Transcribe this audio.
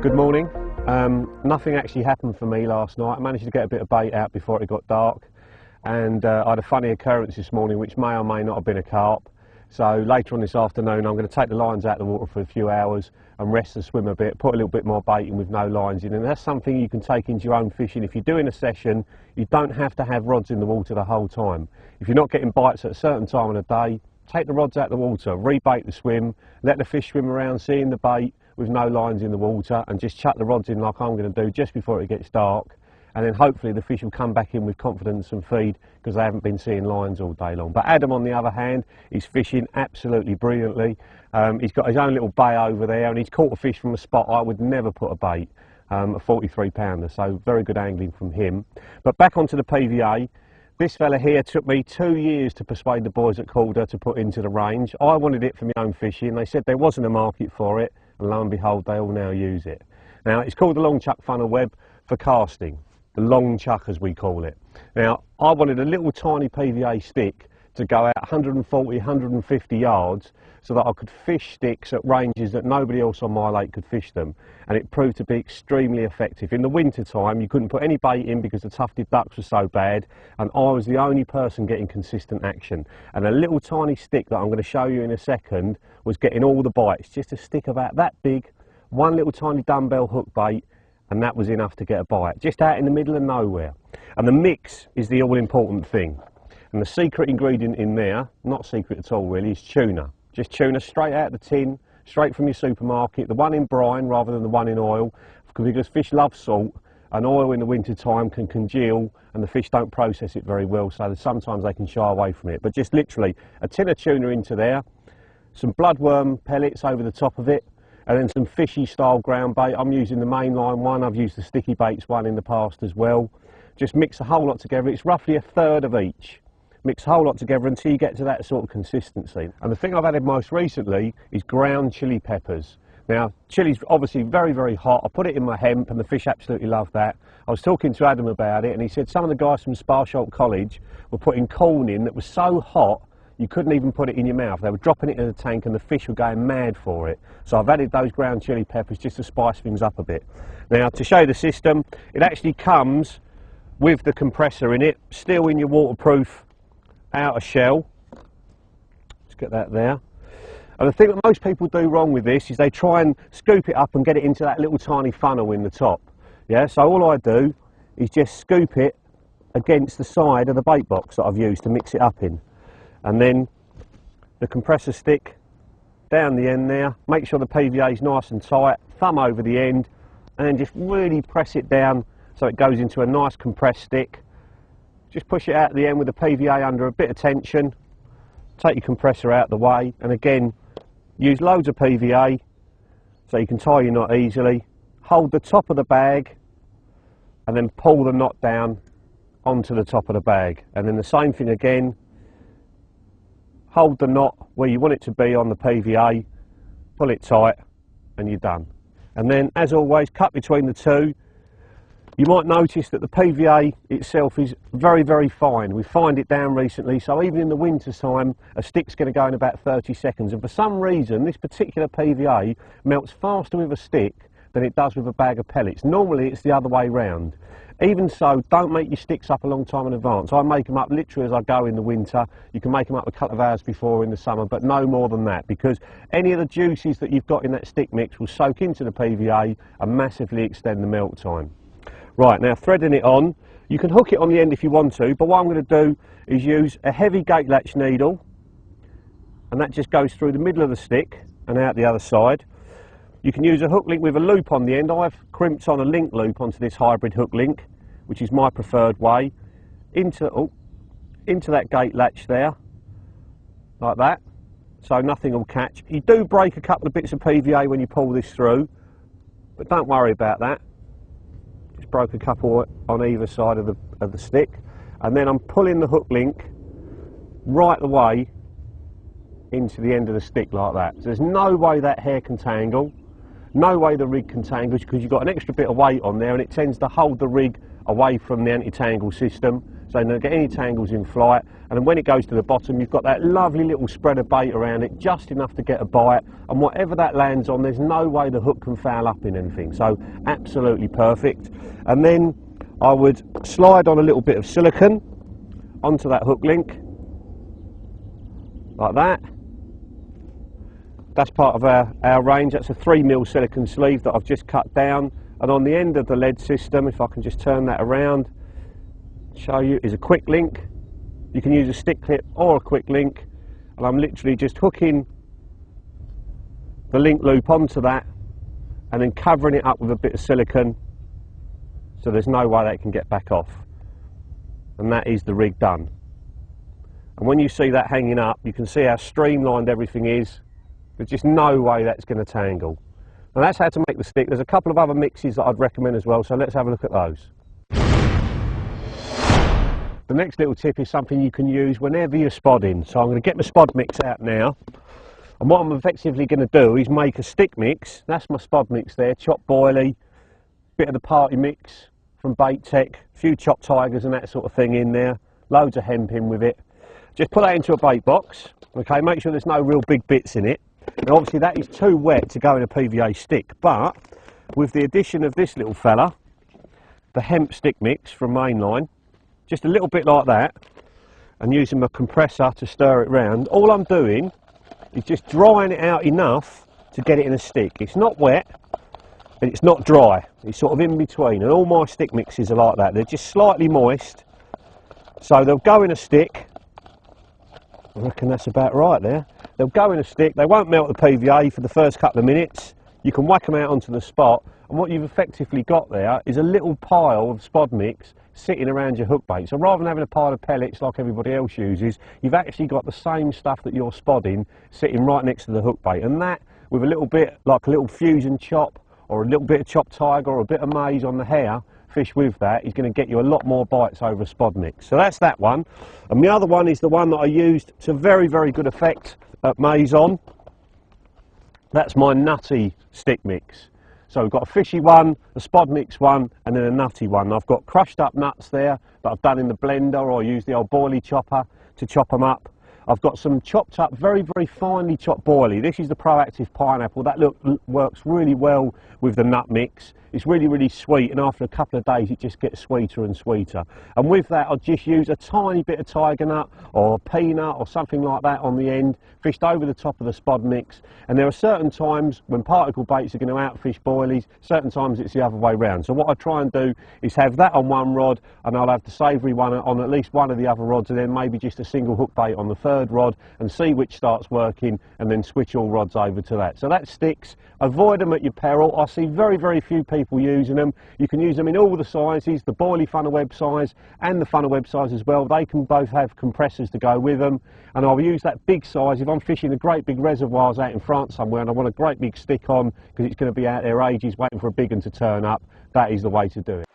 Good morning. Nothing actually happened for me last night. I managed to get a bit of bait out before it got dark, and I had a funny occurrence this morning which may or may not have been a carp. So later on this afternoon I'm going to take the lines out of the water for a few hours and rest and swim a bit, put a little bit more bait in with no lines in, and that's something you can take into your own fishing. If you're doing a session, you don't have to have rods in the water the whole time. If you're not getting bites at a certain time of the day, take the rods out of the water, rebait the swim, let the fish swim around seeing the bait with no lines in the water, and just chuck the rods in like I'm going to do just before it gets dark, and then hopefully the fish will come back in with confidence and feed because they haven't been seeing lines all day long. But Adam, on the other hand, is fishing absolutely brilliantly. He's got his own little bay over there, and he's caught a fish from a spot I would never put a bait, a 43 pounder, so very good angling from him. But back onto the PVA. This fella here took me 2 years to persuade the boys at Calder to put into the range. I wanted it for my own fishing. They said there wasn't a market for it, and lo and behold, they all now use it. Now, it's called the long chuck funnel web for casting, the long chuck as we call it. Now, I wanted a little tiny PVA stick to go out 140, 150 yards so that I could fish sticks at ranges that nobody else on my lake could fish them, and it proved to be extremely effective. In the winter time you couldn't put any bait in because the tufted ducks were so bad, and I was the only person getting consistent action, and a little tiny stick that I'm going to show you in a second was getting all the bites. Just a stick about that big, one little tiny dumbbell hook bait, and that was enough to get a bite, just out in the middle of nowhere. And the mix is the all important thing. And the secret ingredient in there, not secret at all really, is tuna. Just tuna straight out of the tin, straight from your supermarket, the one in brine rather than the one in oil, because fish love salt, and oil in the winter time can congeal and the fish don't process it very well, so that sometimes they can shy away from it. But just literally a tin of tuna into there, some bloodworm pellets over the top of it, and then some fishy style ground bait. I'm using the Mainline one, I've used the sticky baits one in the past as well. Just mix a whole lot together. It's roughly a third of each. Mix a whole lot together until you get to that sort of consistency. And the thing I've added most recently is ground chili peppers. Now, chili's obviously very, very hot. I put it in my hemp and the fish absolutely love that. I was talking to Adam about it, and he said some of the guys from Sparsholt College were putting corn in that was so hot you couldn't even put it in your mouth. They were dropping it in the tank and the fish were going mad for it. So I've added those ground chili peppers just to spice things up a bit. Now, to show you the system, it actually comes with the compressor in it, still in your waterproof outer shell. Let's get that there. And the thing that most people do wrong with this is they try and scoop it up and get it into that little tiny funnel in the top. Yeah, so all I do is just scoop it against the side of the bait box that I've used to mix it up in. And then the compressor stick down the end there, make sure the PVA is nice and tight, thumb over the end, and then just really press it down so it goes into a nice compressed stick. Just push it out at the end with the PVA under a bit of tension, take your compressor out of the way, and again use loads of PVA so you can tie your knot easily. Hold the top of the bag and then pull the knot down onto the top of the bag, and then the same thing again. Hold the knot where you want it to be on the PVA, pull it tight, and you're done. And then, as always, cut between the two. You might notice that the PVA itself is very, very fine. We fined it down recently, so even in the winter time, a stick's going to go in about 30 seconds. And for some reason, this particular PVA melts faster with a stick than it does with a bag of pellets. Normally, it's the other way round. Even so, don't make your sticks up a long time in advance. I make them up literally as I go in the winter. You can make them up a couple of hours before in the summer, but no more than that, because any of the juices that you've got in that stick mix will soak into the PVA and massively extend the melt time. Right, now threading it on, you can hook it on the end if you want to, but what I'm going to do is use a heavy gate latch needle, and that just goes through the middle of the stick and out the other side. You can use a hook link with a loop on the end. I've crimped on a link loop onto this hybrid hook link, which is my preferred way, into that gate latch there, like that, so nothing will catch. You do break a couple of bits of PVA when you pull this through, but don't worry about that. Just broke a couple on either side of the stick, and then I'm pulling the hook link right the way into the end of the stick like that. So there's no way that hair can tangle, no way the rig can tangle, because you've got an extra bit of weight on there and it tends to hold the rig away from the anti-tangle system, so you don't get any tangles in flight. And then when it goes to the bottom, you've got that lovely little spread of bait around it, just enough to get a bite, and whatever that lands on, there's no way the hook can foul up in anything. So absolutely perfect. And then I would slide on a little bit of silicone onto that hook link, like that. That's part of our range. That's a 3mm silicone sleeve that I've just cut down. And on the end of the lead system, if I can just turn that around, show you, is a quick link. You can use a stick clip or a quick link. And I'm literally just hooking the link loop onto that and then covering it up with a bit of silicone, so there's no way that can get back off. And that is the rig done. And when you see that hanging up, you can see how streamlined everything is. There's just no way that's going to tangle. And that's how to make the stick. There's a couple of other mixes that I'd recommend as well, so let's have a look at those. The next little tip is something you can use whenever you're spodding. So I'm going to get my spod mix out now. And what I'm effectively going to do is make a stick mix. That's my spod mix there, chopped boilie, bit of the party mix from Bait Tech, a few chopped tigers and that sort of thing in there, loads of hemp in with it. Just put that into a bait box, okay, make sure there's no real big bits in it. And obviously that is too wet to go in a PVA stick, but with the addition of this little fella, the hemp stick mix from Mainline, just a little bit like that, and using my compressor to stir it round, all I'm doing is just drying it out enough to get it in a stick. It's not wet and it's not dry, it's sort of in between, and all my stick mixes are like that. They're just slightly moist, so they'll go in a stick. I reckon that's about right there. They'll go in a stick, they won't melt the PVA for the first couple of minutes. You can whack them out onto the spot, and what you've effectively got there is a little pile of spod mix sitting around your hook bait. So rather than having a pile of pellets like everybody else uses, you've actually got the same stuff that you're spodding sitting right next to the hook bait. And that, with a little bit, like a little fusion chop, or a little bit of chopped tiger, or a bit of maize on the hair, fish with that is going to get you a lot more bites over a spod mix. So that's that one. And the other one is the one that I used to very, very good effect at maize on. That's my nutty stick mix. So we've got a fishy one, a spod mix one, and then a nutty one. I've got crushed up nuts there that I've done in the blender, or I use the old boilie chopper to chop them up. I've got some chopped up, very, very finely chopped boilie. This is the Proactive pineapple. That works really well with the nut mix. It's really, really sweet, and after a couple of days it just gets sweeter and sweeter. And with that I'll just use a tiny bit of tiger nut or a peanut or something like that on the end, fished over the top of the spod mix. And there are certain times when particle baits are going to outfish boilies, certain times it's the other way round. So what I try and do is have that on one rod, and I'll have the savoury one on at least one of the other rods, and then maybe just a single hook bait on the third rod, and see which starts working, and then switch all rods over to that. So that sticks. Avoid them at your peril. I see very, very few people using them. You can use them in all the sizes, the boilie funnel web size and the funnel web size as well. They can both have compressors to go with them, and I'll use that big size if I'm fishing the great big reservoirs out in France somewhere and I want a great big stick on because it's going to be out there ages waiting for a big one to turn up. That is the way to do it.